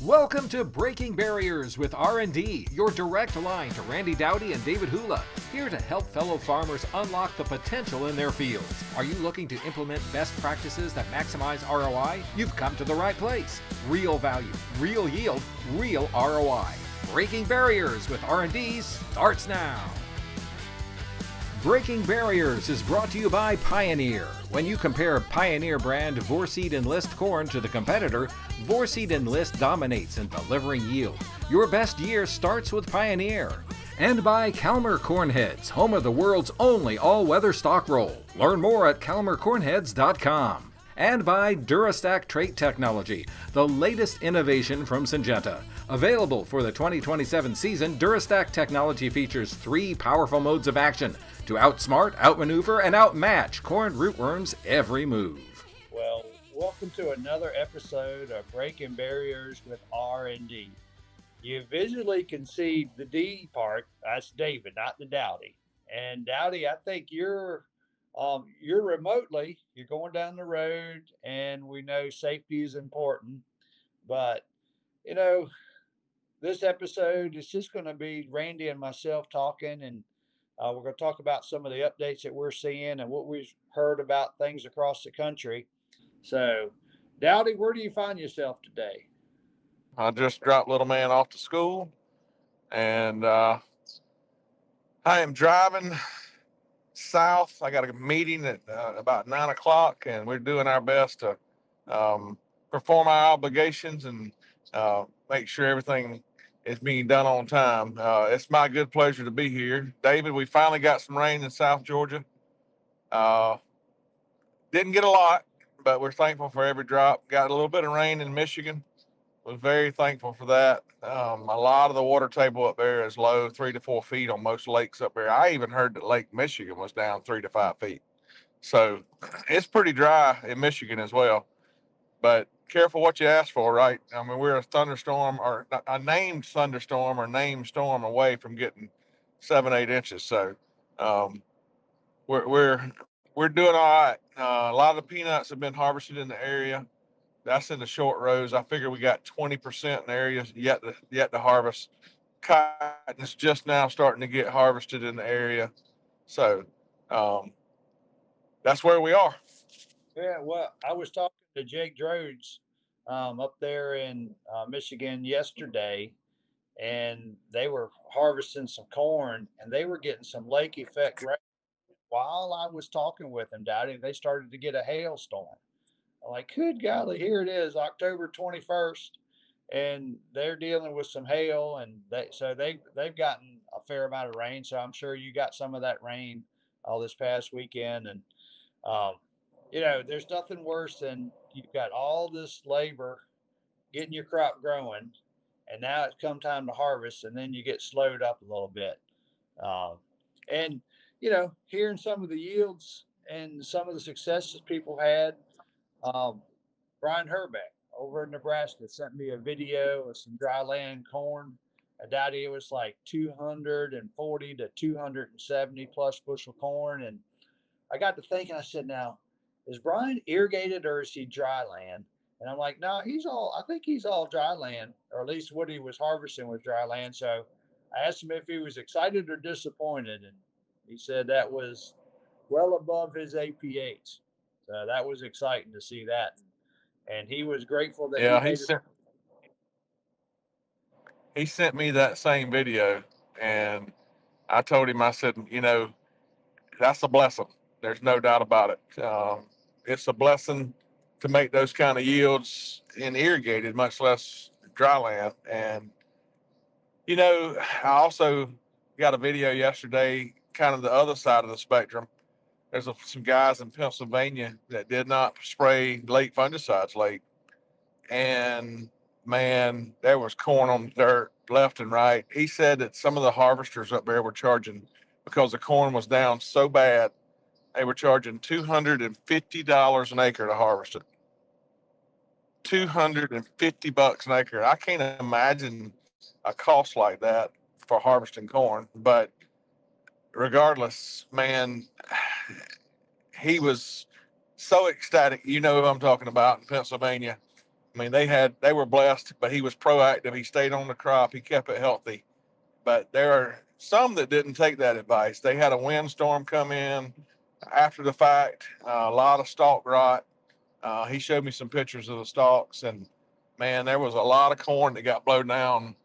Welcome to Breaking Barriers with R&D, your direct line to Randy Dowdy and David Hula, here to help fellow farmers unlock the potential in their fields. Are you looking to implement best practices that maximize ROI? You've come to the right place. Real value, real yield, real ROI. Breaking Barriers with R&D starts now. Breaking Barriers is brought to you by Pioneer. When you compare Pioneer brand Vorseed Enlist corn to the competitor, Vorseed Enlist dominates in delivering yield. Your best year starts with Pioneer. And by Calmer Cornheads, home of the world's only all-weather stock roll. Learn more at calmercornheads.com. And by Durastack Trait Technology, the latest innovation from Syngenta. Available for the 2027 season, Durastack technology features 3 powerful modes of action to outsmart, outmaneuver, and outmatch corn rootworms every move. Well, welcome to another episode of Breaking Barriers with R&D. You visually can see the D part. That's David, not the Dowdy. And Dowdy, I think you're remotely. You're going down the road, and we know safety is important. But you know, this episode is just going to be Randy and myself talking, and we're going to talk about some of the updates that we're seeing and what we've heard about things across the country. So, Dowdy, where do you find yourself today? I just dropped little man off to school, and I am driving south. I got a meeting at about 9 o'clock, and we're doing our best to perform our obligations and make sure everything is being done on time. It's my good pleasure to be here. David, we finally got some rain in South Georgia. Uh, didn't get a lot, but we're thankful for every drop. Got a little bit of rain in Michigan. Was very thankful for that. A lot of the water table up there is low, 3 to 4 feet on most lakes up there. I even heard that Lake Michigan was down 3 to 5 feet. So it's pretty dry in Michigan as well. But careful what you ask for, right? I mean, we're a thunderstorm or a named thunderstorm or named storm away from getting 7, 8 inches. So um, we're we're we're doing all right. A lot of the peanuts have been harvested in the area. That's in the short rows. I figure we got 20% in the areas yet to harvest. Cotton is just now starting to get harvested in the area. So um, that's where we are. Yeah, well, I was talking to Jake Drodes up there in Michigan yesterday, and they were harvesting some corn, and they were getting some lake effect rain. While I was talking with them, Dowdy, they started to get a hailstorm. I'm like, good golly, here it is, October 21st, and they're dealing with some hail, and they've gotten a fair amount of rain. So I'm sure you got some of that rain all this past weekend, and um, there's nothing worse than you've got all this labor getting your crop growing, and now it's come time to harvest, and then you get slowed up a little bit. Um, and hearing some of the yields and some of the successes people had. Um, Brian Herbeck over in Nebraska sent me a video of some dry land corn. I doubt it was like 240 to 270 plus bushel corn. And I got to thinking, I said, now, is Brian irrigated or is he dry land? And I'm like, no, I think he's all dry land, or at least what he was harvesting was dry land. So I asked him if he was excited or disappointed. And he said that was well above his APH. So that was exciting to see that. And he was grateful that he Yeah, he made it. sent he sent me that same video, and I told him, I said, that's a blessing. There's no doubt about it. It's a blessing to make those kind of yields in irrigated, much less dry land. And I also got a video yesterday, kind of the other side of the spectrum. There's some guys in Pennsylvania that did not spray late fungicides late, and man, there was corn on dirt left and right. He said that some of the harvesters up there were charging, because the corn was down so bad, they were charging $250 an acre to harvest it. $250 an acre. I can't imagine a cost like that for harvesting corn. But regardless, man, he was so ecstatic. You know who I'm talking about in Pennsylvania. I mean, they were blessed, but he was proactive. He stayed on the crop. He kept it healthy. But there are some that didn't take that advice. They had a windstorm come in after the fact, a lot of stalk rot. He showed me some pictures of the stalks, and man, there was a lot of corn that got blown down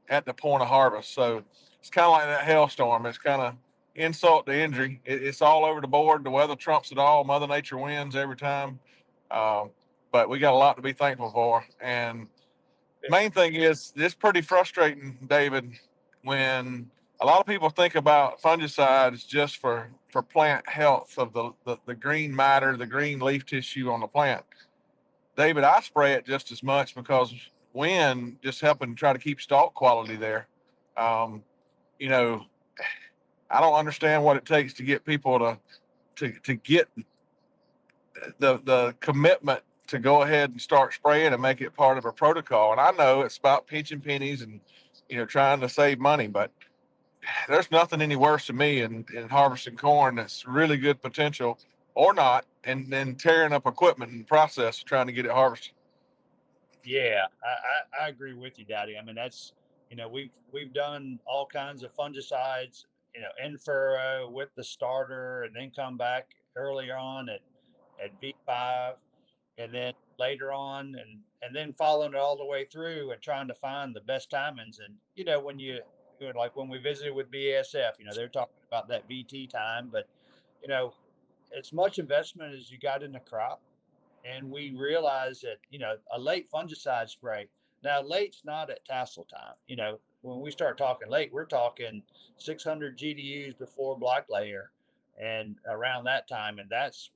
at the point of harvest. So it's kind of like that hailstorm. It's kind of insult to injury. It's all over the board. The weather trumps it all. Mother Nature wins every time. Um, but we got a lot to be thankful for. And main thing is, it's pretty frustrating, David, when a lot of people think about fungicides just for plant health of the green matter, the green leaf tissue on the plant. David, I spray it just as much because wind just helping try to keep stalk quality there. Um, you know, I don't understand what it takes to get people to get the commitment to go ahead and start spraying and make it part of a protocol. And I know it's about pinching pennies and trying to save money, but there's nothing any worse to me in harvesting corn that's really good potential or not, and then tearing up equipment and process trying to get it harvested. Yeah, I agree with you, Daddy. I mean, that's we've done all kinds of fungicides, in furrow with the starter, and then come back earlier on at V5, and then later on, and then following it all the way through and trying to find the best timings. And when like when we visited with BASF, they're talking about that VT time, but you know, as much investment as you got in the crop, and we realized that a late fungicide spray. Now late's not at tassel time. When we start talking late, we're talking 600 GDUs before black layer, and around that time, and that's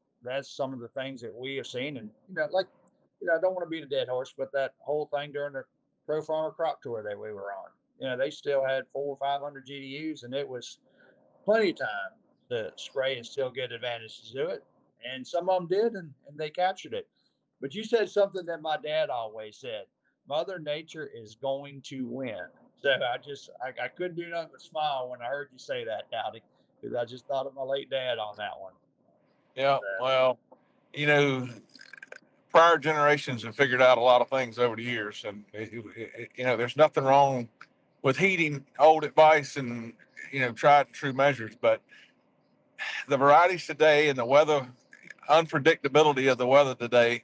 some of the things that we have seen. And like I don't want to beat a dead horse, but that whole thing during the Pro Farmer Crop Tour that we were on, they still had 400 or 500 GDUs, and it was plenty of time to spray and still get advantage to do it. And some of them did, and they captured it. But you said something that my dad always said: Mother Nature is going to win. So I couldn't do nothing but smile when I heard you say that, Dowdy, because I just thought of my late dad on that one. Yeah, well, you know, prior generations have figured out a lot of things over the years, and there's nothing wrong with heeding old advice and tried and true measures. But the varieties today and the weather unpredictability of the weather today,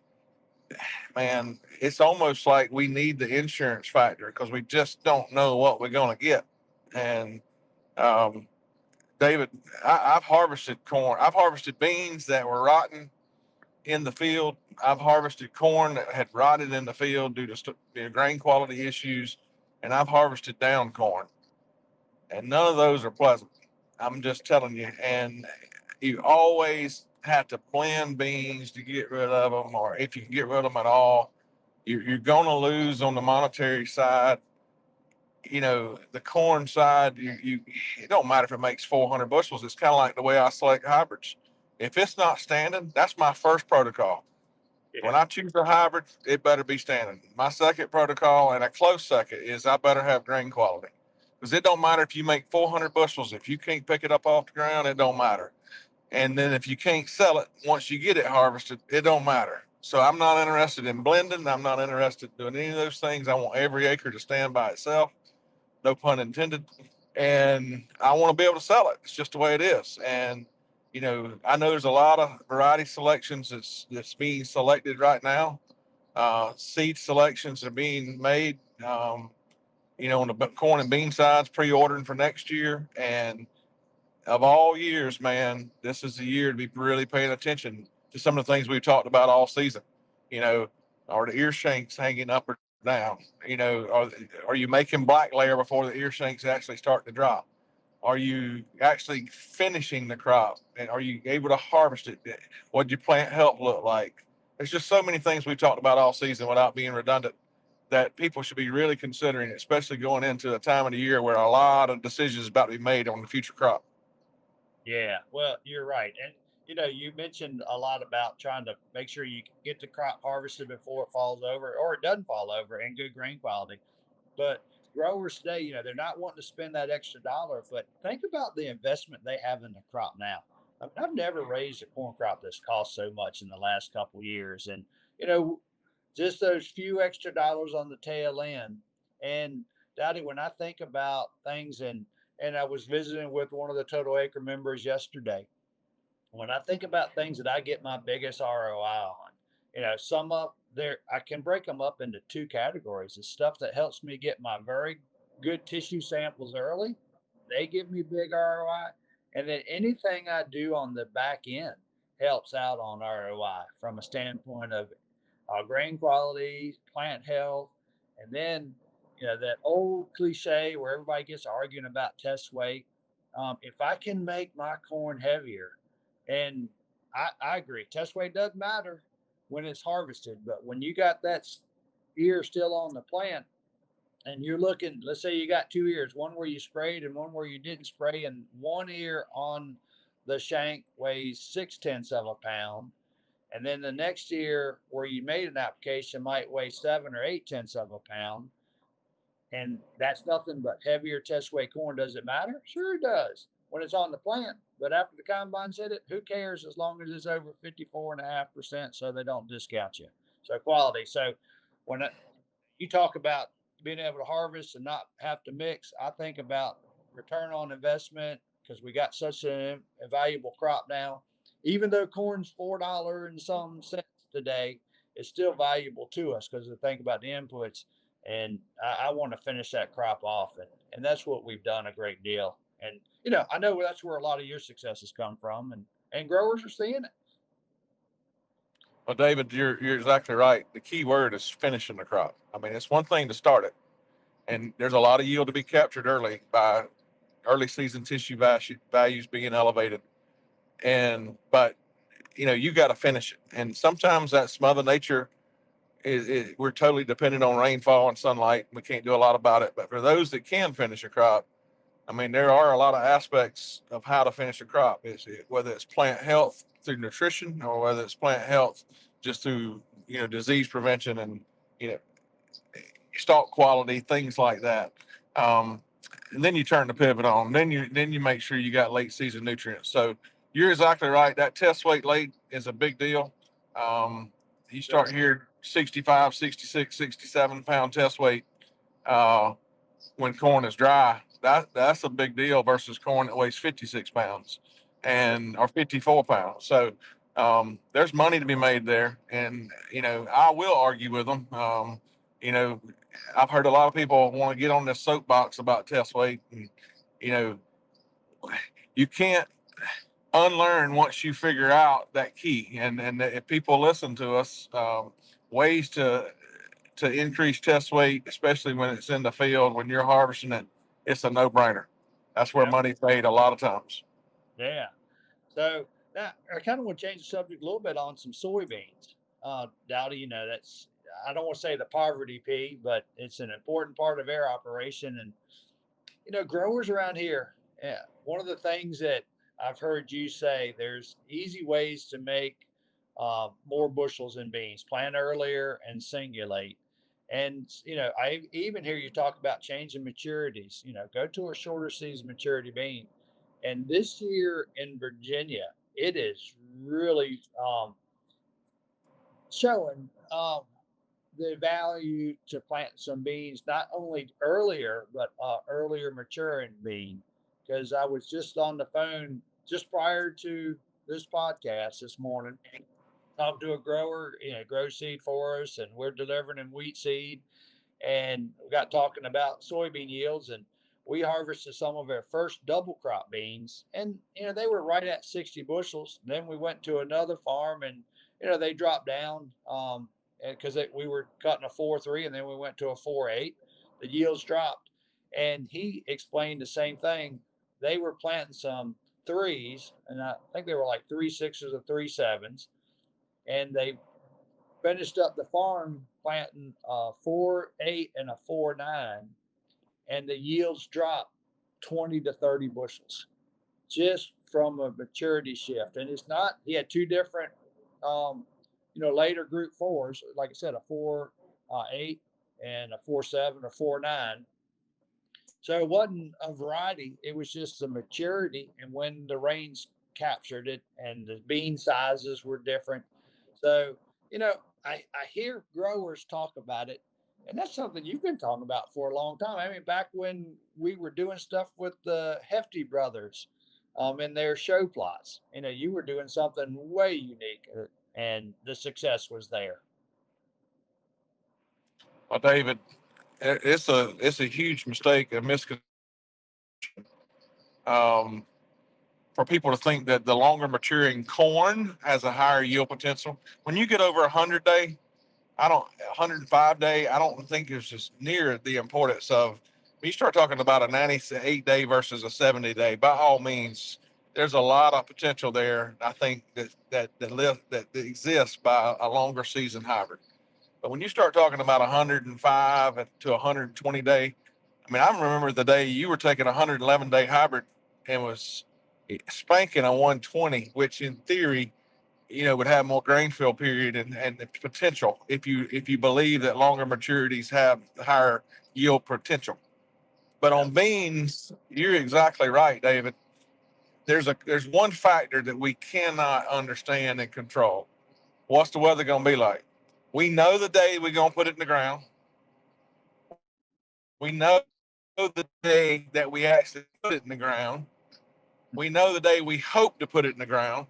man, it's almost like we need the insurance factor because we just don't know what we're going to get. And um, David, I've harvested corn. I've harvested beans that were rotten in the field. I've harvested corn that had rotted in the field due to grain quality issues, and I've harvested down corn, and none of those are pleasant. I'm just telling you. And you always have to blend beans to get rid of them, or if you can get rid of them at all, you're going to lose on the monetary side. The corn side, it don't matter if it makes 400 bushels. It's kind of like the way I select hybrids. If it's not standing, that's my first protocol. Yeah, When I choose a hybrid, it better be standing. My second protocol, and a close second, is I better have grain quality. Because it don't matter if you make 400 bushels. If you can't pick it up off the ground, it don't matter. And then if you can't sell it once you get it harvested, it don't matter. So I'm not interested in blending. I'm not interested in doing any of those things. I want every acre to stand by itself, no pun intended. And I want to be able to sell it. It's just the way it is. And I know there's a lot of variety selections that's being selected right now. Seed selections are being made. On the corn and bean sides, pre-ordering for next year. And of all years, man, this is the year to be really paying attention to some of the things we've talked about all season. You know, are the ear shanks hanging up or down? Are you making black layer before the ear shanks actually start to drop? Are you actually finishing the crop? And are you able to harvest it? What did your plant health look like? There's just so many things we've talked about all season without being redundant that people should be really considering, especially going into a time of the year where a lot of decisions about to be made on the future crop. yeah. Well, you're right. And you mentioned a lot about trying to make sure you get the crop harvested before it falls over, or it doesn't fall over, and good grain quality. But growers today, they're not wanting to spend that extra dollar. But think about the investment they have in the crop now. I mean, I've never raised a corn crop that's cost so much in the last couple of years. And you know, just those few extra dollars on the tail end. And Dowdy, when I think about things, and I was visiting with one of the Total Acre members yesterday, when I think about things that I get my biggest ROI on, some up there, I can break them up into two categories. The stuff that helps me get my very good tissue samples early, they give me big ROI. And then anything I do on the back end helps out on ROI from a standpoint of grain quality, plant health, and then that old cliche where everybody gets arguing about test weight. If I can make my corn heavier, and I agree, test weight doesn't matter when it's harvested, but when you got that ear still on the plant, and you're looking, let's say you got two ears, one where you sprayed and one where you didn't spray, and one ear on the shank weighs 6/10 of a pound, and then the next year where you made an application might weigh 7 or 8 tenths of a pound. And that's nothing but heavier test weight corn. Does it matter? Sure it does when it's on the plant. But after the combines hit it, who cares as long as it's over 54.5% so they don't discount you. So quality. So when you talk about being able to harvest and not have to mix, I think about return on investment because we got such a valuable crop now. Even though corn's $4 and some cents today, it's still valuable to us because of think about the inputs. And I want to finish that crop off, and that's what we've done a great deal. And I know that's where a lot of your successes come from, and growers are seeing it. Well, David, you're exactly right. The key word is finishing the crop. I mean, it's one thing to start it, and there's a lot of yield to be captured early by early season tissue values being elevated. But you got to finish it, and sometimes that's Mother Nature. We're totally dependent on rainfall and sunlight. We can't do a lot about it. But for those that can finish a crop, I mean, there are a lot of aspects of how to finish a crop. Whether it's plant health through nutrition or whether it's plant health just through disease prevention and you know stalk quality, things like that. Um, and then you turn the pivot on. Then you make sure you got late season nutrients. So you're exactly right. That test weight late is a big deal. You start here 65, 66, 67 pound test weight uh, when corn is dry. That's a big deal versus corn that weighs 56 pounds and or 54 pounds. So there's money to be made there, and I will argue with them. You know, I've heard a lot of people want to get on this soapbox about test weight, and you know, you can't unlearn once you figure out that key. And if people listen to us, ways to increase test weight, especially when it's in the field when you're harvesting it, it's a no brainer. That's where Yeah, money's made a lot of times. yeah. So now I kind of want to change the subject a little bit on some soybeans. Dowdy, that's I don't want to say the poverty pea, but it's an important part of their operation. And growers around here, yeah, one of the things that I've heard you say, there's easy ways to make more bushels in beans, plant earlier and singulate. And, I even hear you talk about changing maturities, go to a shorter season maturity bean. And this year in Virginia, it is really showing the value to plant some beans, not only earlier, but earlier maturing bean. Because I was just on the phone just prior to this podcast this morning, talked to a grower, grow seed for us, and we're delivering him wheat seed. And we got talking about soybean yields, and we harvested some of our first double crop beans, and they were right at 60 bushels. And then we went to another farm, and they dropped down because we were cutting a 4.3, and then we went to a 4.8. The yields dropped, and he explained the same thing. They were planting some threes, and I think they were like 3.6s or 3.7s, and they finished up the farm planting a 4.8 and a 4.9, and the yields dropped 20 to 30 bushels just from a maturity shift. And it's not, he had two different, later group fours, like I said, a 4.8 and a 4.7 or 4.9. So it wasn't a variety, it was just the maturity and when the rains captured it, and the bean sizes were different. So, I hear growers talk about it, and that's something you've been talking about for a long time. I mean, back when we were doing stuff with the Hefty brothers, in their show plots, you were doing something way unique, and the success was there. Well, David, it's a huge mistake, a misconception, um, for people to think that the longer maturing corn has a higher yield potential. When you get over 100 day, I don't 105 day, I don't think it's just near the importance of. When you start talking about a 98 day versus a 70 day, by all means, there's a lot of potential there. I think that exists by a longer season hybrid. But when you start talking about 105 to 120 day, I mean, I remember the day you were taking a 111 day hybrid and was spanking a 120, which in theory, would have more grain fill period and potential if you believe that longer maturities have higher yield potential. But Yeah. on beans, you're exactly right, David. There's one factor that we cannot understand and control. What's the weather going to be like? We know the day we're going to put it in the ground. We know the day that we actually put it in the ground. We know the day we hope to put it in the ground.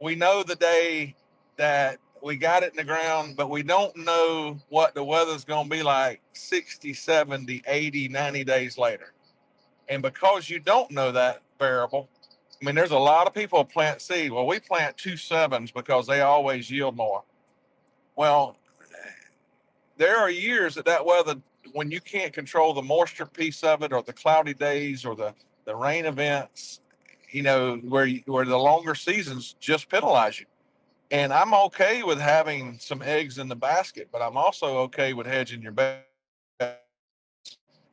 We know the day that we got it in the ground, but we don't know what the weather's going to be like 60, 70, 80, 90 days later. And because you don't know that variable, I mean, there's a lot of people plant seed. Well, we plant 2 sevens because they always yield more. Well, there are years that weather, when you can't control the moisture piece of it or the cloudy days or the rain events, where the longer seasons just penalize you. And I'm okay with having some eggs in the basket, but I'm also okay with hedging your bet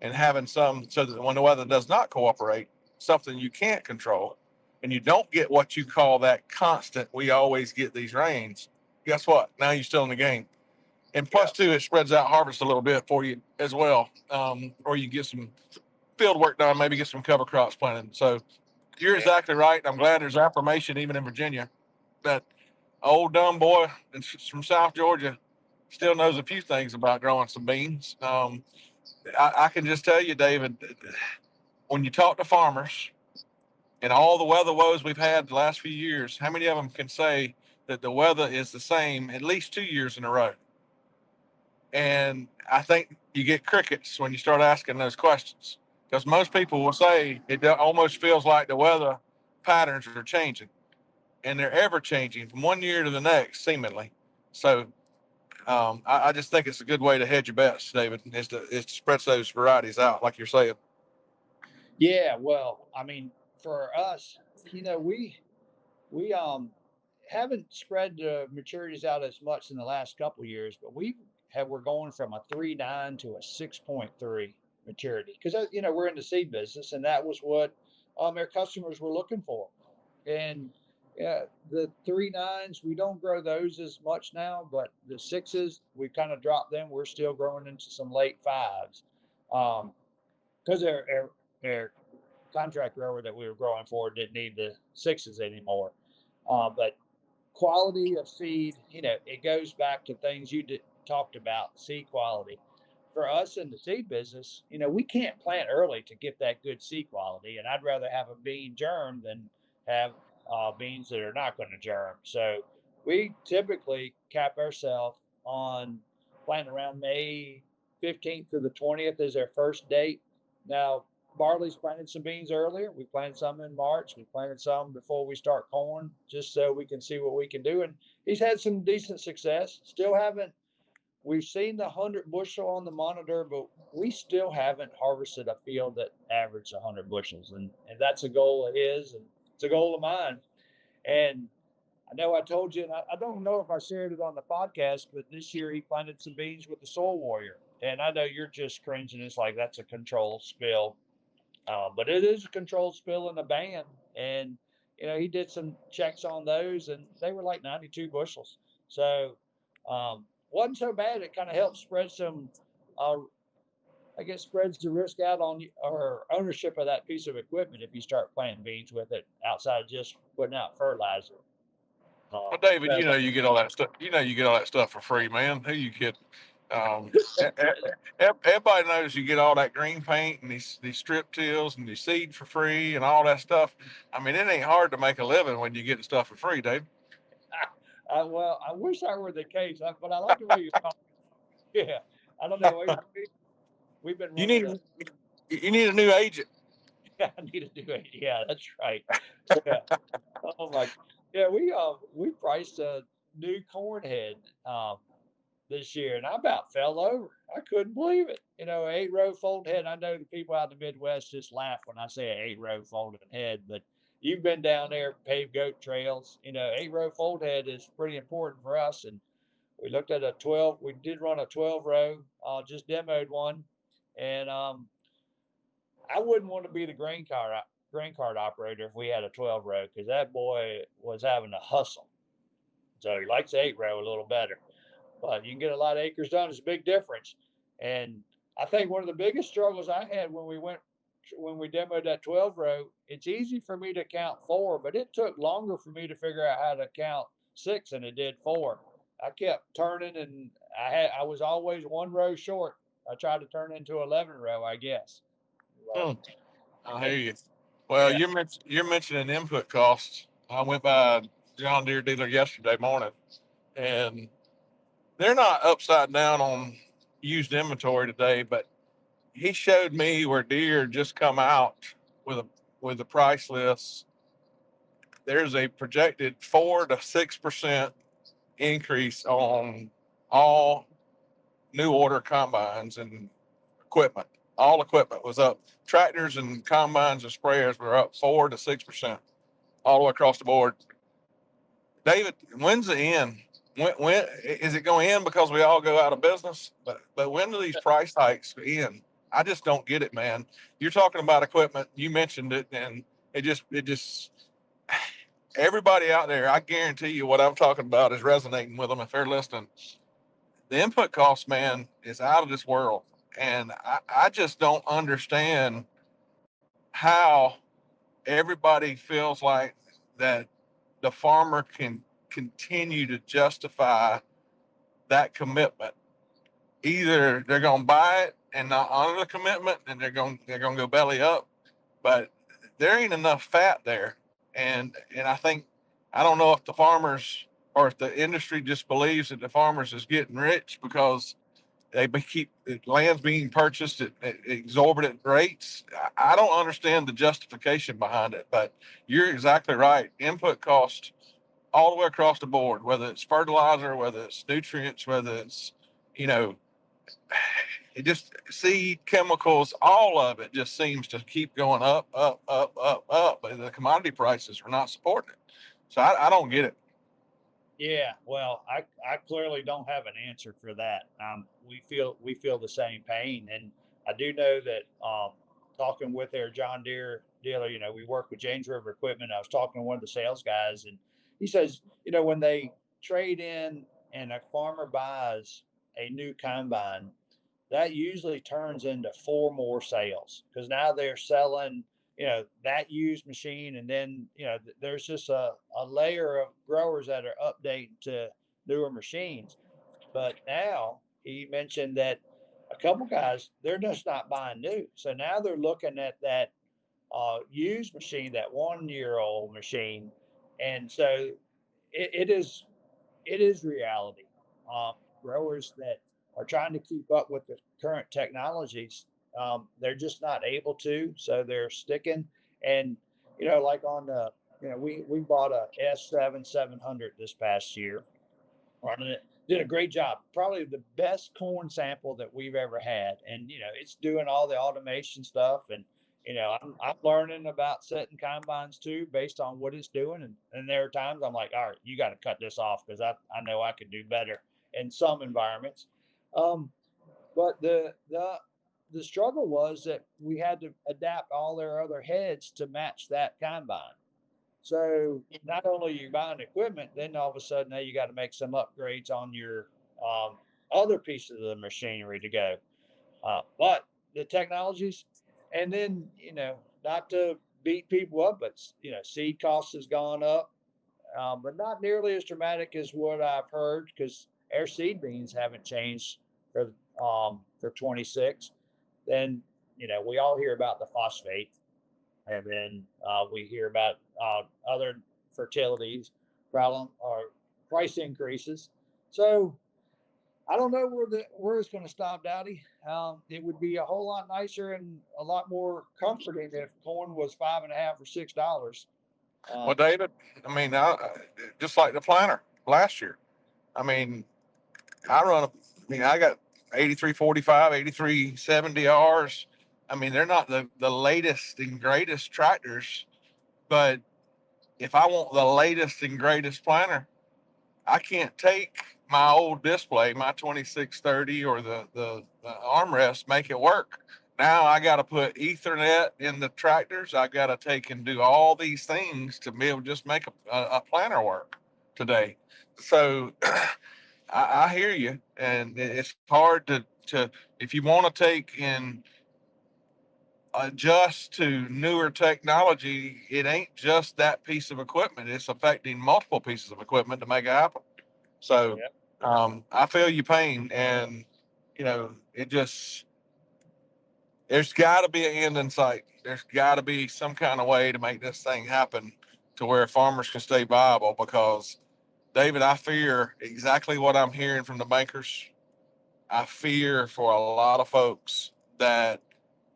and having some so that when the weather does not cooperate, something you can't control, and you don't get what you call that constant, we always get these rains. Guess what? Now you're still in the game. And Yeah. plus, two, it spreads out harvest a little bit for you as well. Or you get some field work done, maybe get some cover crops planted. So you're Yeah. exactly right. I'm glad there's affirmation even in Virginia that old dumb boy from South Georgia still knows a few things about growing some beans. I can just tell you, David, when you talk to farmers and all the weather woes we've had the last few years, how many of them can say that the weather is the same at least 2 years in a row? And I think you get crickets when you start asking those questions because most people will say it almost feels like the weather patterns are changing and they're ever changing from one year to the next, seemingly. So I just think it's a good way to hedge your bets, David, is to spread those varieties out, like you're saying. Yeah. Well, I mean, for us, we haven't spread the maturities out as much in the last couple of years, but we're going from a 3.9 to a 6.3 maturity because we're in the seed business, and that was what our customers were looking for. And the 3.9s, we don't grow those as much now, but the sixes, we kind of dropped them. We're still growing into some late fives, because our contract grower that we were growing for didn't need the sixes anymore. But quality of seed, it goes back to things talked about, seed quality. For us in the seed business, we can't plant early to get that good seed quality. And I'd rather have a bean germ than have beans that are not going to germ. So we typically cap ourselves on planting around May 15th to the 20th is our first date. Now, barley's planted some beans earlier. We planted some in March. We planted some before we start corn, just so we can see what we can do. And he's had some decent success. Still haven't. We've seen the 100 bushel on the monitor, but we still haven't harvested a field that averaged 100 bushels, and that's a goal of his, and it's a goal of mine. And I know I told you, and I don't know if I shared it on the podcast, but this year he planted some beans with the Soul Warrior. And I know you're just cringing. It's like that's a controlled spill, but it is a controlled spill in the band. And, he did some checks on those and they were like 92 bushels. So, wasn't so bad. It kind of helps spread some, uh, I guess, spreads the risk out on or ownership of that piece of equipment if you start planting beans with it outside of just putting out fertilizer. Well, David, Well, you get all that stuff. You get all that stuff for free, man. Who you kidding? Um, Everybody knows you get all that green paint and these strip tills and these seed for free and all that stuff. I mean, it ain't hard to make a living when you get the stuff for free, Dave. well, I wish that were the case, but I like the way you're talking. Yeah, I don't know. We've been You running need a you need a new agent. yeah, I need to do it. Yeah, that's right. Yeah. Oh my. Yeah, we priced a new corn head this year, and I about fell over. I couldn't believe it. 8-row folded head. I know the people out in the Midwest just laugh when I say an 8-row folded head, but you've been down there, paved goat trails. 8-row fold head is pretty important for us, and we looked at a 12. We did run a 12-row. Just demoed one, and I wouldn't want to be the grain cart operator if we had a 12-row because that boy was having a hustle. So he likes the 8-row a little better, but you can get a lot of acres done. It's a big difference. And I think one of the biggest struggles I had when we demoed that 12-row, it's easy for me to count four, but it took longer for me to figure out how to count six than it did four. I kept turning, and I was always one row short. I tried to turn into 11-row, I guess. But Hmm, I hear you. Well, yeah, you're mentioning input costs. I went by a John Deere dealer yesterday morning, and they're not upside down on used inventory today, but he showed me where Deere just come out with a price list. There's a projected 4 to 6% increase on all new order combines and equipment. All equipment was up. Tractors and combines and sprayers were up 4 to 6% all the way across the board. David, when's the end? When is it going to end because we all go out of business? But when do these price hikes end? I just don't get it, man. You're talking about equipment. You mentioned it, and it just everybody out there. I guarantee you, what I'm talking about is resonating with them if they're listening. The input cost, man, is out of this world, and I just don't understand how everybody feels like that the farmer can continue to justify that commitment. Either they're going to buy it and not honor the commitment, and they're going to go belly up. But there ain't enough fat there, and I don't know if the farmers or if the industry just believes that the farmers is getting rich because keep the land's being purchased at exorbitant rates. I don't understand the justification behind it, but you're exactly right. Input costs all the way across the board, whether it's fertilizer, whether it's nutrients, whether it's, you know, it just seed chemicals, all of it just seems to keep going up, up, up, up, up. But the commodity prices are not supporting it. So I don't get it. yeah. Well, I clearly don't have an answer for that. We feel the same pain, and I do know that talking with their John Deere dealer, we work with James River Equipment. I was talking to one of the sales guys, and he says, when they trade in and a farmer buys a new combine, that usually turns into four more sales because now they're selling that used machine, and then there's just a layer of growers that are updating to newer machines. But now he mentioned that a couple guys, they're just not buying new, so now they're looking at that used machine, that 1 year old machine. And so it is reality. Growers that are trying to keep up with the current technologies, they're just not able to, so they're sticking. And like on the, we bought a S7 700 this past year, running it. Did a great job. Probably the best corn sample that we've ever had. And it's doing all the automation stuff. And I'm learning about setting combines too, based on what it's doing. And there are times I'm like, all right, you got to cut this off because I know I could do better in some environments. Um, but the struggle was that we had to adapt all their other heads to match that combine. So not only are you buying equipment, then all of a sudden now you got to make some upgrades on your um, other pieces of the machinery to go. But the technologies, and then not to beat people up, but seed costs has gone up. but not nearly as dramatic as what I've heard because our seed beans haven't changed for 26. Then we all hear about the phosphate, and then we hear about other fertilities problem or price increases. So I don't know where it's going to stop, Dowdy. It would be a whole lot nicer and a lot more comforting if corn was 5.5 or $6. Well, Um, David, I mean, just like the planter last year. I mean, I got 8345, 8370Rs. I mean, they're not the latest and greatest tractors, but if I want the latest and greatest planter, I can't take my old display, my 2630 or the armrest, make it work. Now I got to put Ethernet in the tractors. I got to take and do all these things to be able to just make a planter work today. So I hear you, and it's hard to if you want to take and adjust to newer technology. It ain't just that piece of equipment; it's affecting multiple pieces of equipment to make it happen. So yeah, I feel your pain, and it just there's got to be an end in sight. There's got to be some kind of way to make this thing happen to where farmers can stay viable. Because David, I fear exactly what I'm hearing from the bankers. I fear for a lot of folks that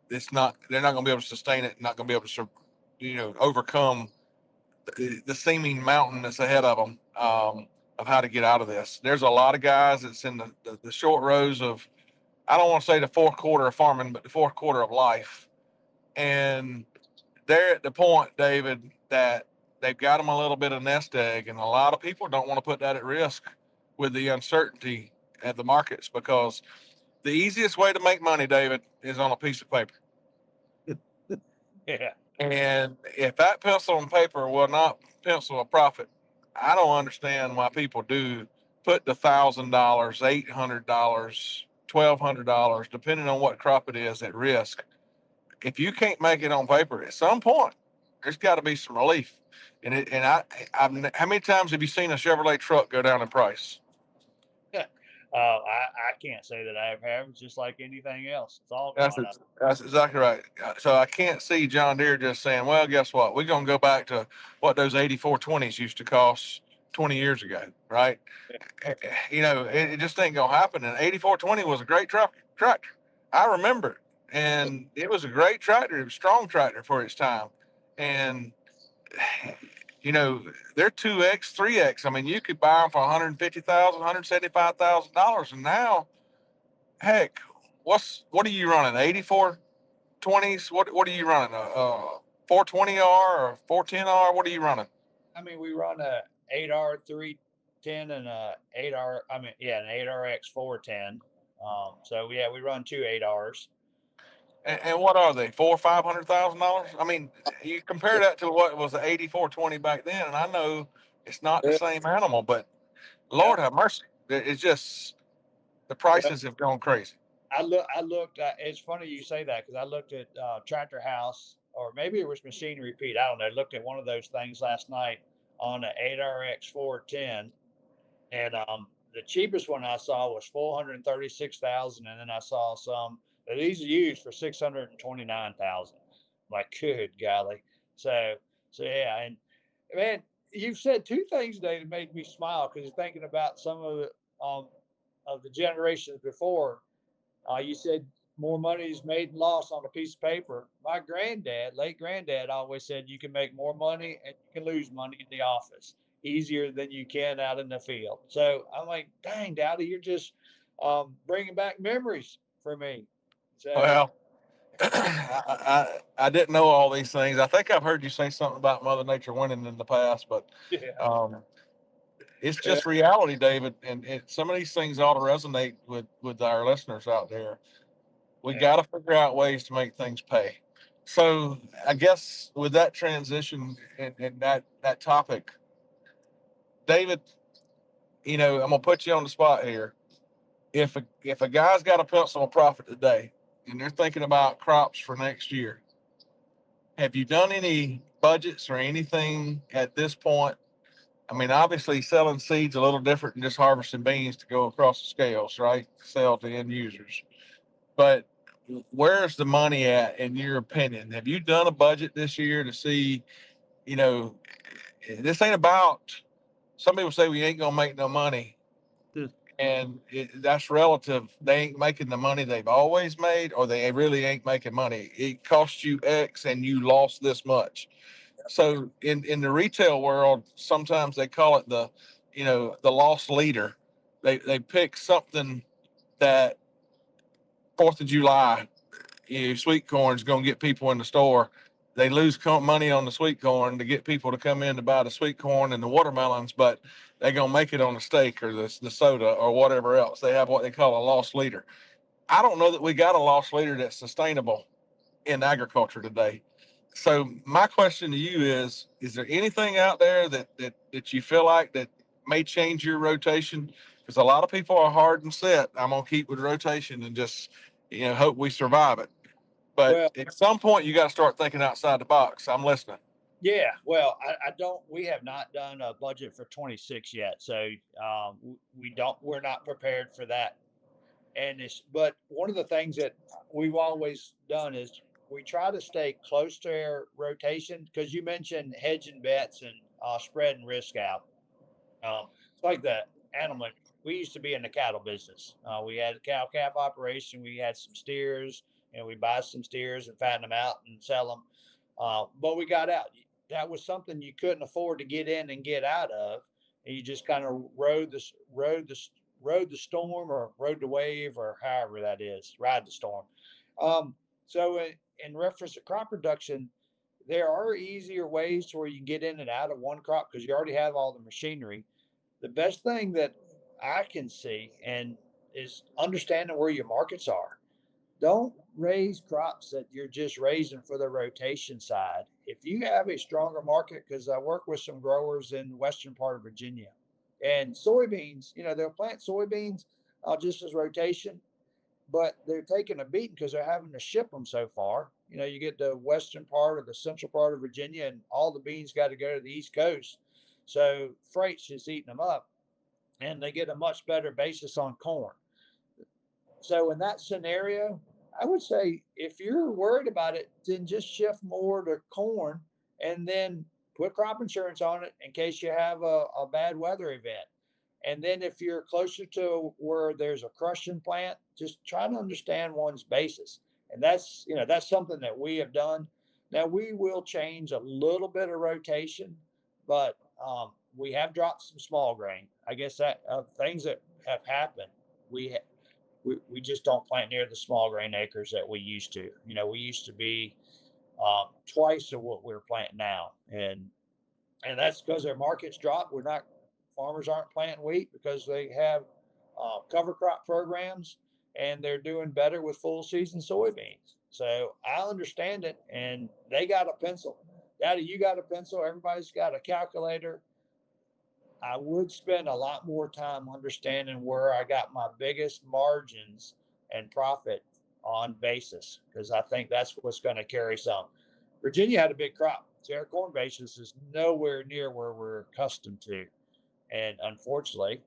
they're not going to be able to sustain it, not going to be able to overcome the seeming mountain that's ahead of them, of how to get out of this. There's a lot of guys that's in the short rows of, I don't want to say the fourth quarter of farming, but the fourth quarter of life. And they're at the point, David, that they've got them a little bit of nest egg. And a lot of people don't want to put that at risk with the uncertainty at the markets, because the easiest way to make money, David, is on a piece of paper. yeah, And if that pencil and paper will not pencil a profit, I don't understand why people do put the $1,000, $800, $1,200, depending on what crop it is, at risk. If you can't make it on paper, at some point, there's got to be some relief. How many times have you seen a Chevrolet truck go down in price? yeah. I can't say that I have. It's just like anything else. It's all That's gone up. that's exactly right. So I can't see John Deere just saying, "Well, guess what? We're gonna go back to what those 8420s used to cost 20 years ago, right?" It just ain't gonna happen. And 8420 was a great tractor. I remember it, and it was a great tractor. It was a strong tractor for its time, and they're 2x, 3x. I mean, you could buy them for 150,000, $175,000, and now, heck, what are you running? 8420s? What are you running? A 420R or 410R? What are you running? I mean, we run a 8R 310 and a 8R. I mean, yeah, an 8RX 410. So yeah, we run two 8Rs. And what are they? $500,000? I mean, you compare that to what was the 8420 back then, and I know it's not the Yeah. same animal, but Yeah. Lord have mercy, it's just the Yeah. prices have gone crazy. I looked at. It's funny you say that because I looked at Tractor House, or maybe it was Machinery Pete. I don't know. I looked at one of those things last night on an 8RX 410, and the cheapest one I saw was 436,000, and then I saw some that these are used for 629,000. Like, good golly. So so yeah, and man, you've said two things today that made me smile because thinking about some um of the generations before. You said more money is made and lost on a piece of paper. My granddad, late granddad, always said you can make more money and you can lose money in the office easier than you can out in the field. So I'm like, dang, Dowdy, you're just bringing back memories for me. So Well, I didn't know all these things. I think I've heard you say something about Mother Nature winning in the past, but yeah, um, it's yeah, just reality, David. And some of these things ought to resonate with our listeners out there. We yeah. got to figure out ways to make things pay. So I guess with that transition and that topic, David, I'm gonna put you on the spot here. If a guy's got a pencil of profit today and they're thinking about crops for next year, have you done any budgets or anything at this point? I mean, obviously selling seeds a little different than just harvesting beans to go across the scales, right? Sell to end users. But where's the money at, in your opinion? Have you done a budget this year to see, you know, this ain't about, some people say we ain't going to make no money. And that's relative. They ain't making the money they've always made, or they really ain't making money. It cost you X and you lost this much. So in the retail world, sometimes they call it the lost leader. They pick something that 4th of July, sweet corn's going to get people in the store. They lose money on the sweet corn to get people to come in to buy the sweet corn and the watermelons, but they're going to make it on the steak or the soda or whatever else. They have what they call a lost leader. I don't know that we got a lost leader that's sustainable in agriculture today. So my question to you is there anything out there that you feel like that may change your rotation? Because a lot of people are hard and set. I'm going to keep with rotation and just, hope we survive it. But Well, at some point, you got to start thinking outside the box. I'm listening. yeah, well, I don't. We have not done a budget for 26 yet, so we don't. We're not prepared for that. And but one of the things that we've always done is we try to stay close to our rotation because you mentioned hedging bets and spreading risk out. It's like the animal. We used to be in the cattle business. We had a cow calf operation. We had some steers, and we buy some steers and fatten them out and sell them. But we got out. That was something you couldn't afford to get in and get out of, and you just kind of rode the storm or rode the wave or however that is, ride the storm. So in reference to crop production, there are easier ways to where you can get in and out of one crop because you already have all the machinery. The best thing that I can see and is understanding where your markets are. Don't raise crops that you're just raising for the rotation side. If you have a stronger market, because I work with some growers in the western part of Virginia, and soybeans, they'll plant soybeans just as rotation, but they're taking a beating because they're having to ship them so far. You get the western part or the central part of Virginia, and all the beans got to go to the East Coast. So freight's just eating them up, and they get a much better basis on corn. So in that scenario, I would say if you're worried about it, then just shift more to corn and then put crop insurance on it in case you have a bad weather event. And then if you're closer to where there's a crushing plant, just try to understand one's basis. And that's something that we have done. Now we will change a little bit of rotation, but we have dropped some small grain. I guess that things that have happened, we we just don't plant near the small grain acres that we used to. We used to be twice of what we're planting now, and that's because their markets dropped. We're not Farmers aren't planting wheat because they have cover crop programs, and they're doing better with full season soybeans. So I understand it, and they got a pencil. Daddy, you got a pencil. Everybody's got a calculator. I would spend a lot more time understanding where I got my biggest margins and profit on basis because I think that's what's going to carry some. Virginia had a big crop. So our corn basis is nowhere near where we're accustomed to. And unfortunately,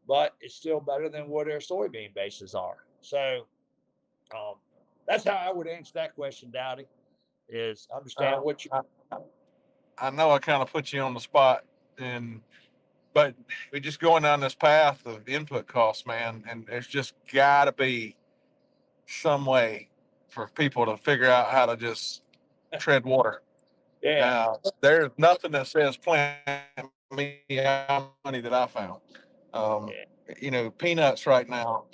but it's still better than what our soybean bases are. So um, that's how I would answer that question, Dowdy, is understand what you. I know I kind of put you on the spot, but we're just going down this path of input costs, man, and there's just got to be some way for people to figure out how to just tread water. Yeah. There's nothing that says plant me how money that I found. Um, Yeah. Peanuts right now.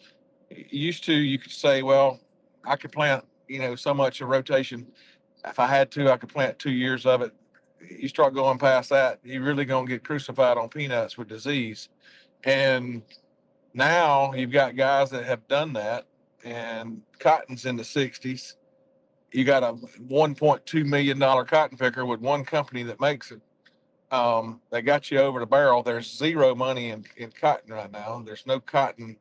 Used to, you could say, well, I could plant, so much of rotation. If I had to, I could plant 2 years of it. You start going past that, you're really going to get crucified on peanuts with disease. And now you've got guys that have done that, and cotton's in the 60s. You got a $1.2 million cotton picker with one company that makes it. They got you over the barrel. There's zero money in cotton right now. There's no cotton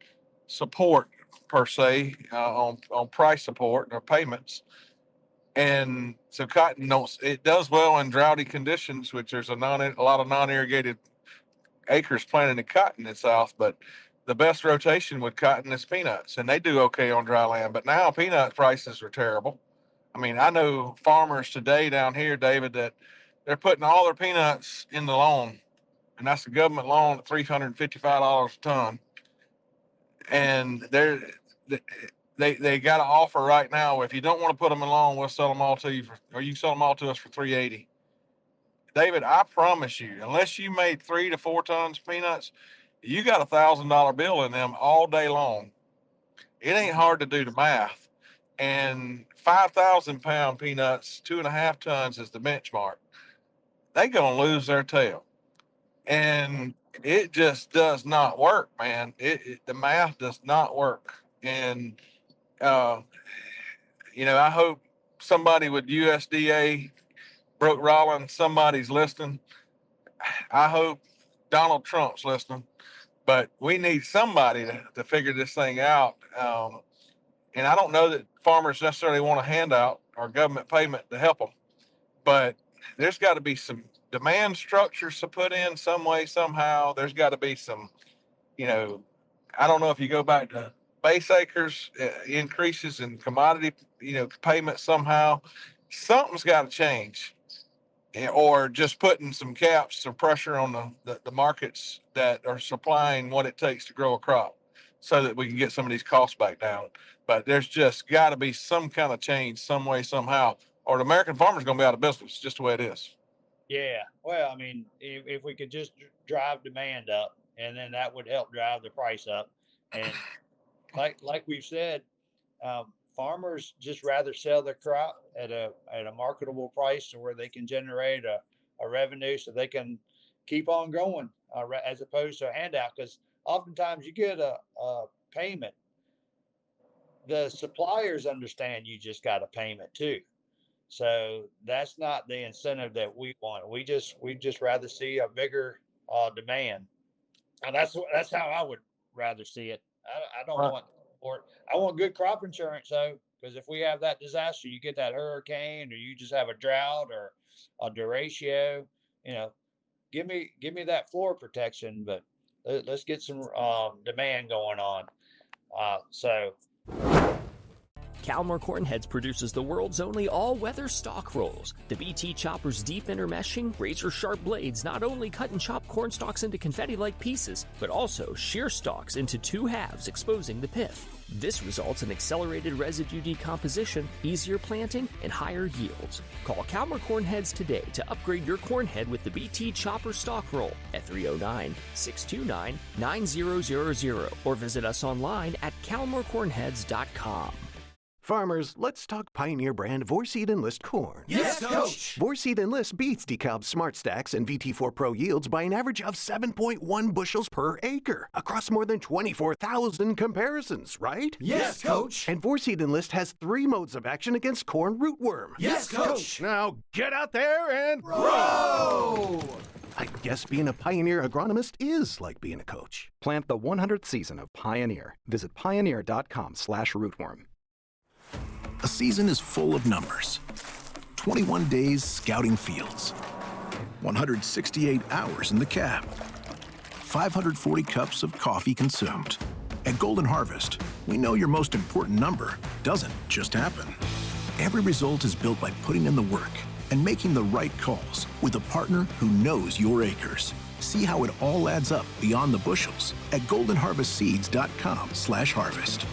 support per se on price support or payments. And so cotton it does well in droughty conditions, which there's a lot of non-irrigated acres planted in cotton in the South, but the best rotation with cotton is peanuts, and they do okay on dry land. But now peanut prices are terrible. I mean, I know farmers today down here, David, that they're putting all their peanuts in the loan, and that's a government loan at $355 a ton. And they got an offer right now. If you don't want to put them in loan, we'll sell them all to you or you can sell them all to us for $380. David, I promise you, unless you made 3 to 4 tons of peanuts, you got $1,000 bill in them all day long. It ain't hard to do the math. And 5,000-pound peanuts, 2.5 tons is the benchmark. They gonna lose their tail, and it just does not work, man. The math does not work, and uh, I hope somebody with USDA, Brooke Rollins, somebody's listening. I hope Donald Trump's listening, but we need somebody to figure this thing out. And I don't know that farmers necessarily want a handout or government payment to help them, but there's got to be some demand structures to put in some way, somehow. There's got to be some, I don't know if you go back to base acres, increases in commodity, payments somehow. Something's got to change. Or just putting some caps or pressure on the markets that are supplying what it takes to grow a crop so that we can get some of these costs back down. But there's just got to be some kind of change some way, somehow, or the American farmer's going to be out of business, just the way it is. Yeah. Well, I mean, if we could just drive demand up, and then that would help drive the price up. And like we've said, farmers just rather sell their crop at a marketable price to where they can generate a revenue so they can keep on growing, as opposed to a handout. Because oftentimes you get a payment, the suppliers understand you just got a payment too. So that's not the incentive that we want. We just rather see a bigger demand, and that's how I would rather see it. I don't Right. want, or I want good crop insurance though, because if we have that disaster, you get that hurricane, or you just have a drought or a derecho, you know, give me that floor protection. But let's get some demand going on. So Calmar Cornheads produces the world's only all-weather stalk rolls. The BT chopper's deep intermeshing, razor-sharp blades not only cut and chop corn stalks into confetti-like pieces, but also shear stalks into 2 halves, exposing the pith. This results in accelerated residue decomposition, easier planting, and higher yields. Call Calmar Cornheads today to upgrade your cornhead with the BT Chopper Stalk Roll at 309-629-9000 or visit us online at calmarcornheads.com. Farmers, let's talk Pioneer brand Vorseed Enlist corn. Yes, Coach! Vorseed Enlist beats DeKalb Smart Stacks and VT4 Pro yields by an average of 7.1 bushels per acre across more than 24,000 comparisons, right? Yes, Coach! And Vorseed Enlist has 3 modes of action against corn rootworm. Yes, Coach! Now get out there and Grow! I guess being a Pioneer agronomist is like being a coach. Plant the 100th season of Pioneer. Visit pioneer.com/rootworm. A season is full of numbers. 21 days scouting fields. 168 hours in the cab. 540 cups of coffee consumed. At Golden Harvest, we know your most important number doesn't just happen. Every result is built by putting in the work and making the right calls with a partner who knows your acres. See how it all adds up beyond the bushels at goldenharvestseeds.com/harvest.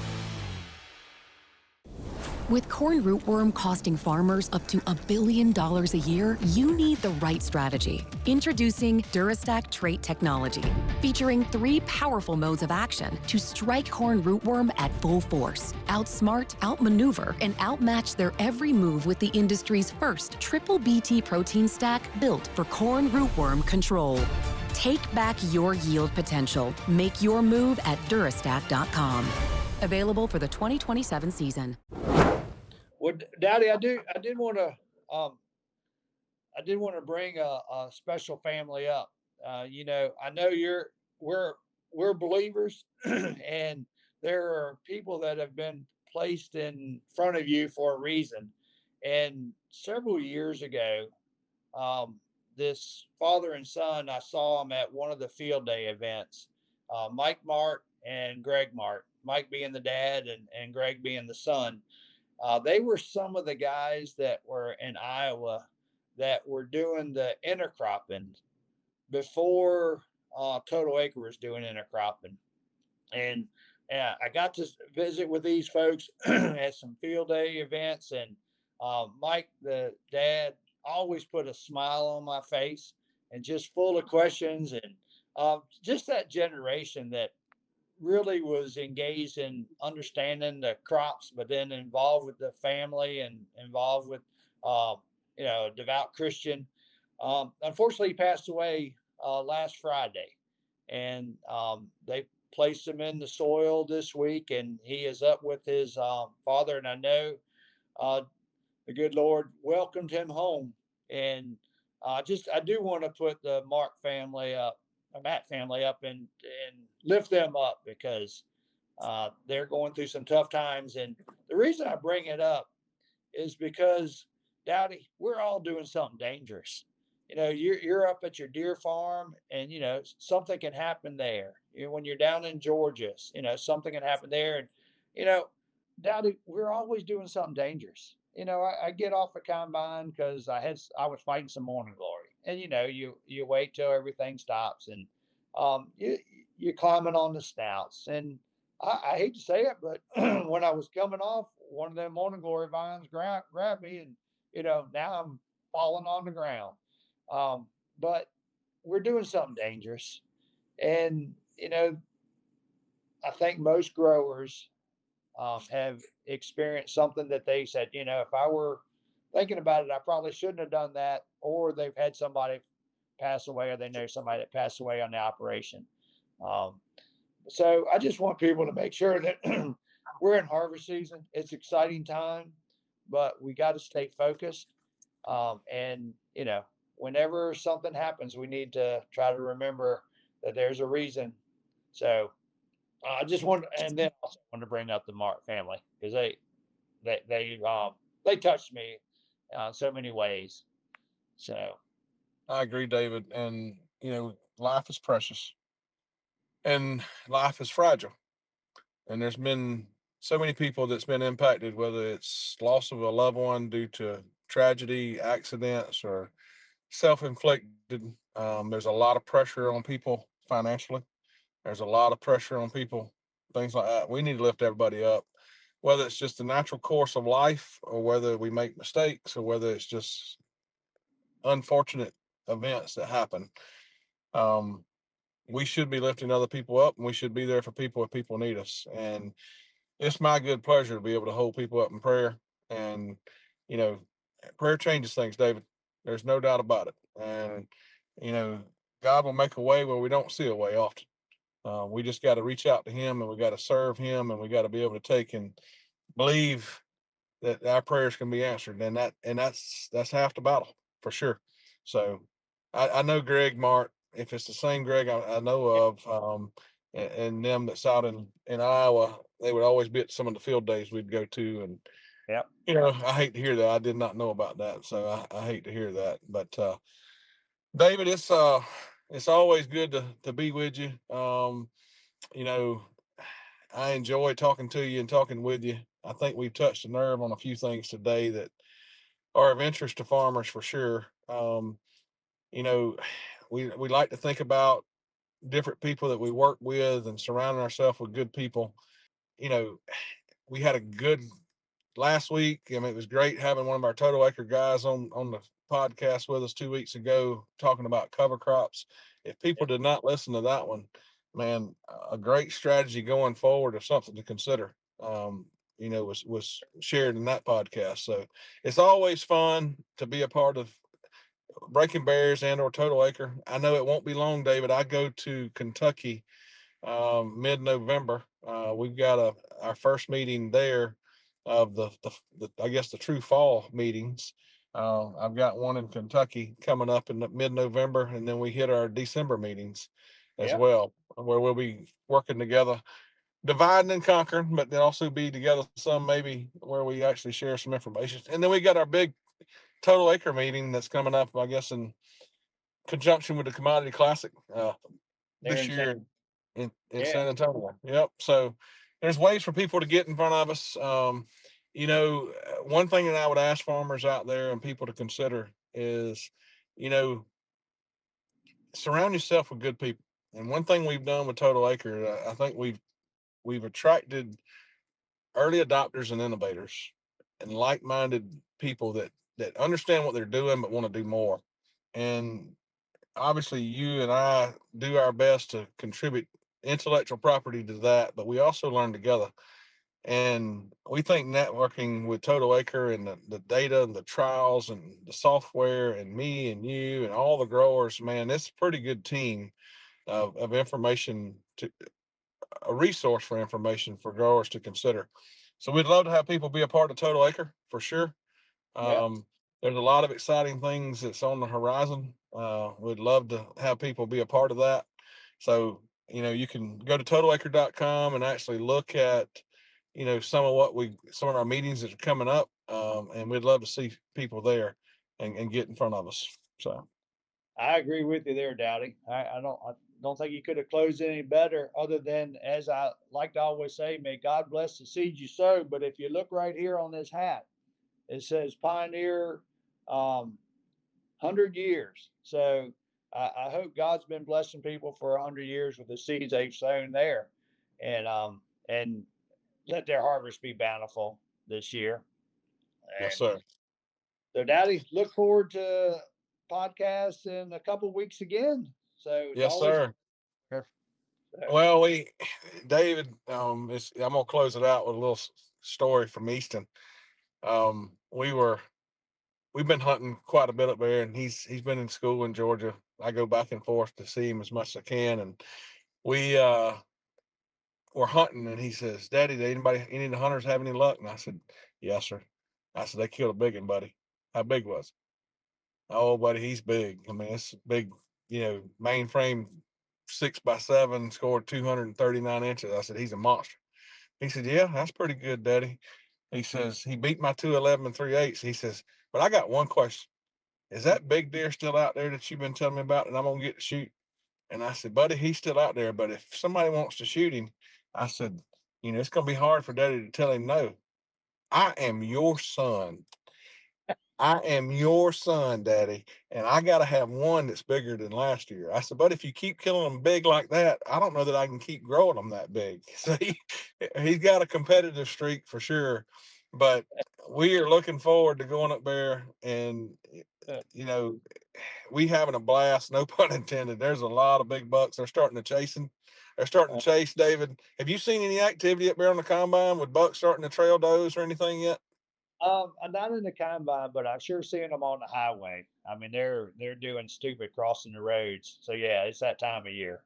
With corn rootworm costing farmers up to $1 billion a year, you need the right strategy. Introducing Durastack trait technology, featuring 3 powerful modes of action to strike corn rootworm at full force. Outsmart, outmaneuver, and outmatch their every move with the industry's first triple BT protein stack built for corn rootworm control. Take back your yield potential. Make your move at Durastack.com. Available for the 2027 season. Well, Dowdy, I did want to bring a special family up. I know we're believers, and there are people that have been placed in front of you for a reason. And several years ago, this father and son, I saw them at one of the field day events. Mike Mart and Greg Mart, Mike being the dad and Greg being the son. They were some of the guys that were in Iowa that were doing the intercropping before Total Acre was doing intercropping. And I got to visit with these folks at some field day events. And Mike, the dad, always put a smile on my face and just full of questions. And just that generation that really was engaged in understanding the crops, but then involved with the family and involved with, uh, a devout Christian. Unfortunately, he passed away last Friday, and they placed him in the soil this week, and he is up with his father. And I know uh, the good Lord welcomed him home. And I do want to put the Mark family up, Matt family up, and lift them up because they're going through some tough times. And the reason I bring it up is because, Dowdy, we're all doing something dangerous. You're up at your deer farm, and something can happen there. When you're down in Georgia, something can happen there. And you know, Dowdy, we're always doing something dangerous. I get off a combine because I was fighting some morning glory, and you wait till everything stops, and you're climbing on the snouts. And I hate to say it, but when I was coming off, one of them morning glory vines grabbed me, and now I'm falling on the ground. Um, but we're doing something dangerous, and I think most growers have experienced something that they said, if I were thinking about it, I probably shouldn't have done that, or they've had somebody pass away, or they know somebody that passed away on the operation. Um, so I just want people to make sure that we're in harvest season. It's exciting time, but we got to stay focused. And whenever something happens, we need to try to remember that there's a reason. So I just want, and then also want to bring up the Mark family because they touched me so many ways. So I agree, David. And, life is precious and life is fragile. And there's been so many people that's been impacted, whether it's loss of a loved one due to tragedy, accidents, or self-inflicted. There's a lot of pressure on people financially. There's a lot of pressure on people, things like that. We need to lift everybody up, whether it's just the natural course of life, or whether we make mistakes, or whether it's just unfortunate events that happen. Um, we should be lifting other people up, and we should be there for people if people need us. And it's my good pleasure to be able to hold people up in prayer. And, you know, prayer changes things, David. There's no doubt about it. And, you know, God will make a way where we don't see a way often. We just got to reach out to Him, and we got to serve Him, and we got to be able to take and believe that our prayers can be answered. And that's half the battle for sure. So I know Greg Mart, if it's the same Greg I know of, and them that's out in Iowa, they would always be at some of the field days we'd go to. And, yeah, I hate to hear that. I did not know about that. So I hate to hear that. But, David, it's always good to be with you. You know, I enjoy talking to you and talking with you. I think we've touched a nerve on a few things today that are of interest to farmers for sure. You know, we like to think about different people that we work with and surrounding ourselves with good people. You know, we had a good last week. I mean, it was great having one of our Total Acre guys on the podcast with us 2 weeks ago talking about cover crops. If people did not listen to that one, man, a great strategy going forward or something to consider. Was shared in that podcast. So it's always fun to be a part of Breaking Bears and or Total Acre. I know it won't be long, David. I go to Kentucky mid-November. We've got our first meeting there of the I guess the true fall meetings. I've got one in Kentucky coming up in mid-November, and then we hit our December meetings as yeah, well, where we'll be working together, dividing and conquering, but then also be together some maybe where we actually share some information. And then we got our big Total Acre meeting that's coming up, I guess, in conjunction with the Commodity Classic this in year in Yeah. San Antonio. Yep. So there's ways for people to get in front of us. One thing that I would ask farmers out there and people to consider is, surround yourself with good people. And one thing we've done with Total Acre, I think we've attracted early adopters and innovators and like-minded people that understand what they're doing but want to do more. And obviously you and I do our best to contribute intellectual property to that, but we also learn together. And we think networking with Total Acre and the data and the trials and the software and me and you and all the growers, man, it's a pretty good team of information, to a resource for information for growers to consider. So we'd love to have people be a part of Total Acre for sure. Yeah. There's a lot of exciting things that's on the horizon. We'd love to have people be a part of that. So, you can go to totalacre.com and actually look at, some of our meetings that are coming up. And we'd love to see people there and get in front of us. So I agree with you there, Dowdy. I don't think you could have closed it any better, other than, as I like to always say, may God bless the seed you sow. But if you look right here on this hat, it says Pioneer 100 years. So I hope God's been blessing people for 100 years with the seeds they've sown there, and let their harvest be bountiful this year. yes, And sir. so, Daddy, look forward to podcasts in a couple weeks again. So it's Yes, always sir. so, Well, David, I'm gonna close it out with a little story from Easton. Um, we were we've been hunting quite a bit up there, and he's been in school in Georgia. I go back and forth to see him as much as I can, and we were hunting, and he says, "Daddy, did any of the hunters have any luck?" And I said, "Yes, sir." I said, "They killed a big one, buddy." How big was it? Oh, buddy, he's big. I mean, it's big. Mainframe 6x7, scored 239 inches. I said, "He's a monster." He said, "Yeah, that's pretty good, Daddy." He says he beat my 211 and 3/8. He says, "But I got one question. Is that big deer still out there that you've been telling me about and I'm gonna get to shoot?" And I said, "Buddy, he's still out there, but if somebody wants to shoot him," I said, "it's gonna be hard for Daddy to tell him no. I am your son. I am your son, Daddy, and I gotta have one that's bigger than last year." I said, "But if you keep killing them big like that, I don't know that I can keep growing them that big." So he's got a competitive streak for sure. But we are looking forward to going up there, and you know, we having a blast. No pun intended. There's a lot of big bucks. They're starting to chasing. They're starting to chase. David, have you seen any activity up there on the combine with bucks starting to trail does or anything yet? I'm not in the combine, but I'm sure seeing them on the highway. I mean, they're doing stupid crossing the roads. So yeah, it's that time of year.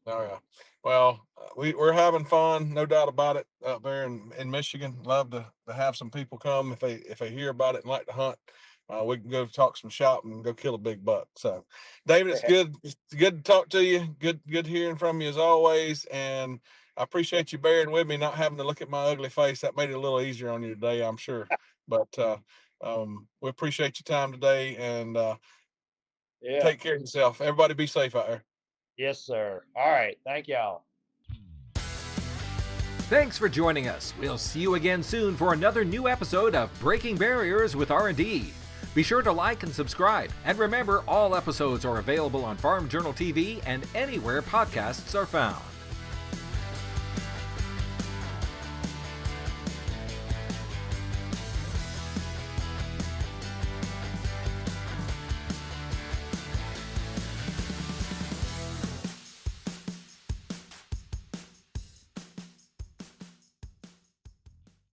Oh yeah. Well, we're having fun, no doubt about it, up there in Michigan. Love to have some people come if they hear about it and like to hunt. We can go talk some shop and go kill a big buck. So, David, it's good. It's good to talk to you. Good hearing from you as always. And I appreciate you bearing with me, not having to look at my ugly face. That made it a little easier on you today, I'm sure. But we appreciate your time today, and Yeah. take care of yourself. Everybody be safe out there. Yes, sir. All right. Thank y'all. Thanks for joining us. We'll see you again soon for another new episode of Breaking Barriers with R&D. Be sure to like and subscribe. And remember, all episodes are available on Farm Journal TV and anywhere podcasts are found.